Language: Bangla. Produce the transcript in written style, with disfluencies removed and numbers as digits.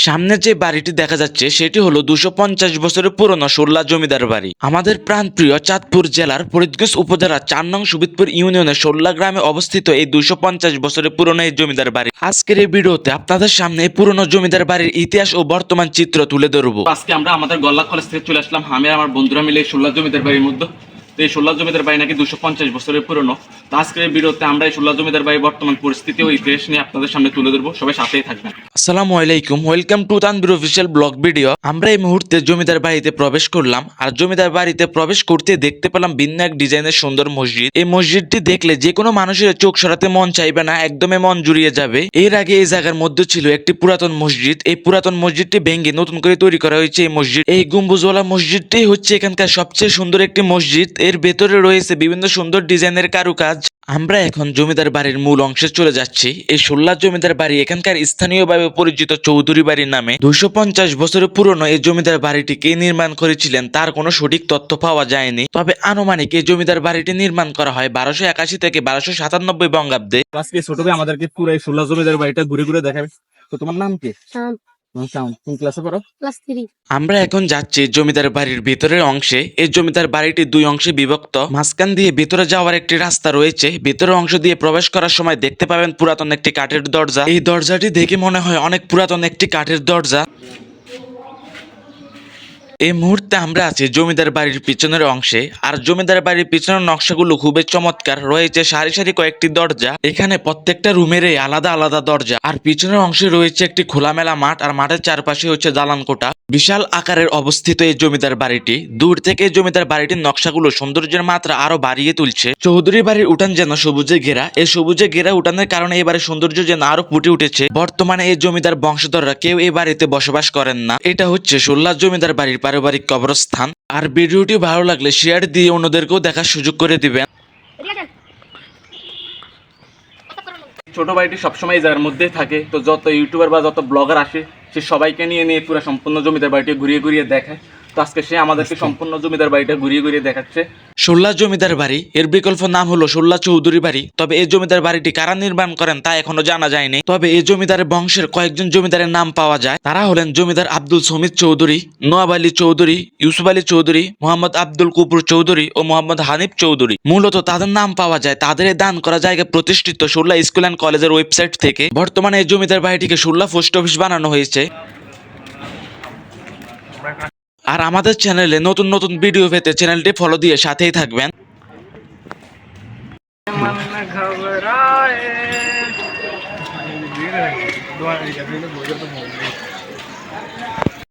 সামনে যে বাড়িটি দেখা যাচ্ছে সেটি হলো 250 বছরের পুরনো সোল্লা জমিদার বাড়ি। আমাদের প্রাণপ্রিয় চাঁদপুর জেলার ফরিদগঞ্জ উপজেলার 4 নং সুবিদপুর ইউনিয়নের সোল্লা গ্রামে অবস্থিত এই 250 বছরের পুরনো এই জমিদার বাড়ি। আজকের এই ভিডিওতে আপনাদের সামনে এই পুরনো জমিদার বাড়ির ইতিহাস ও বর্তমান চিত্র তুলে ধরবো। আজকে আমরা আমাদের গল্লা কলেজ থেকে চলে আসলাম, আমি আর আমার বন্ধুরা মিলে এই সোল্লা জমিদার বাড়ির মধ্যে। তো এই সোল্লা জমিদার বাড়ি নাকি 250 বছরের পুরনো। তো আজকের এই ভিডিওতে আমরা এই সোল্লা জমিদার বাড়ির বর্তমান পরিস্থিতি ও ইতিহাস নিয়ে আপনাদের সামনে তুলে ধরবো। সবাই সাথেই থাকবেন। আসসালামু আলাইকুম, welcome to Tanvir official blog video. আমরা এই মুহূর্তে জমিদার বাড়িতে প্রবেশ করলাম, আর জমিদার বাড়িতে প্রবেশ করতে দেখতে পেলাম ভিন্ন এক ডিজাইনের সুন্দর মসজিদ। এই মসজিদটি দেখলে যে কোনো মানুষের চোখ সরাতে মন চাইবে না, একদমই মন জুড়িয়ে যাবে। এর আগে এই জায়গার মধ্যে ছিল একটি পুরাতন মসজিদ। এই পুরাতন মসজিদটি ভেঙে নতুন করে তৈরি করা হয়েছে এই মসজিদ। এই গম্বুজওয়ালা মসজিদটি হচ্ছে এখানকার সবচেয়ে সুন্দর একটি মসজিদ। এর ভেতরে রয়েছে বিভিন্ন সুন্দর ডিজাইনের কারুকাজ। আমরা এখন জমিদার বাড়ির মূল অংশে চলে যাচ্ছি। এই সোল্লা জমিদার বাড়ি এখানকার স্থানীয়ভাবে পরিচিত চৌধুরী বাড়ির নামে। 250 বছরের পুরনো এই জমিদার বাড়িটি কে নির্মাণ করেছিলেন তার কোনো সঠিক তথ্য পাওয়া যায়নি, তবে আনুমানিক এই জমিদার বাড়িটি নির্মাণ করা হয় 1281 থেকে 1297 বঙ্গাব্দে। আজকে ছোট ভাই আমাদেরকে পুরো এই সোল্লা জমিদার বাড়িটা ঘুরে ঘুরে দেখাবে। তো তোমার নাম কি? কোন ক্লাসে পড়ো? ক্লাস 3। আমরা এখন যাচ্ছি জমিদার বাড়ির ভিতরের অংশে। এই জমিদার বাড়িটি দুই অংশে বিভক্ত। মাঝখান দিয়ে ভিতরে যাওয়ার একটি রাস্তা রয়েছে। ভিতরের অংশ দিয়ে প্রবেশ করার সময় দেখতে পাবেন পুরাতন একটি কাঠের দরজা। এই দরজাটি দেখে মনে হয় অনেক পুরাতন একটি কাঠের দরজা। এই মুহূর্তে আমরা আছি জমিদার বাড়ির পিছনের অংশে, আর জমিদার বাড়ির পিছনের নকশাগুলো খুবই চমৎকার। রয়েছে সারি সারি কয়েকটি দরজা। এখানে প্রত্যেকটা রুমেরই আলাদা আলাদা দরজা। আর পিছনের অংশে রয়েছে একটি খোলামেলা মাঠ, আর মাঠের চারপাশে হচ্ছে দালান কোঠা। বিশাল আকারের অবস্থিত এই জমিদার বাড়িটি। দূর থেকে জমিদার বাড়িটির নকশাগুলো সৌন্দর্যের মাত্রা আরো বাড়িয়ে তুলছে। চৌধুরী বাড়ির উঠান যেন সবুজে ঘেরা। এই সবুজে ঘেরা উঠানের কারণে এই বাড়ির সৌন্দর্য যেন আরো ফুটে উঠেছে। বর্তমানে এই জমিদার বংশধররা কেউ এই বাড়িতে বসবাস করেন না। এটা হচ্ছে সোল্লা জমিদার বাড়ির পারিবারিক কবরস্থান। আর ভিডিওটি ভালো লাগলে শেয়ার দিয়ে অন্যদেরকেও দেখার সুযোগ করে দিবেন। ছোট ভাইটি সবসময় এই জায়গার মধ্যেই থাকে। তো যত ইউটিউবার বা যত ব্লগার আসে সে সবাইকে নিয়ে নিয়ে পুরো সম্পূর্ণ জমিদার বাড়িটি ঘুরিয়ে ঘুরিয়ে দেখায়। তো আজকে সে আমাদেরকে সম্পূর্ণ জমিদার বাড়িটা ঘুরিয়ে ঘুরিয়ে দেখাচ্ছে। সোল্লা জমিদার বাড়ি এর বিকল্প নাম হলো সোল্লা চৌধুরী বাড়ি। তবে এই জমিদার বাড়িটি কারা নির্মাণ করেন তা এখনো জানা যায়নি। তবে এই জমিদারের বংশের কয়েকজন জমিদারের নাম পাওয়া যায়। তারা হলেন জমিদার আব্দুল সমিদ চৌধুরী, নওয়াব আলী চৌধুরী, ইউসুফ আলী চৌধুরী, মোহাম্মদ আব্দুল কুপুর চৌধুরী ও মোহাম্মদ হানিফ চৌধুরী। মূলত তাদের নাম পাওয়া যায় তাদের এই দান করা জায়গা প্রতিষ্ঠিত সোল্লা স্কুল অ্যান্ড কলেজের ওয়েবসাইট থেকে। বর্তমানে এই জমিদার বাড়িটিকে সোল্লা পোস্ট অফিস বানানো হয়েছে। আর আমাদের চ্যানেলে নতুন নতুন ভিডিও পেতে চ্যানেলটি ফলো দিয়ে সাথেই থাকবেন।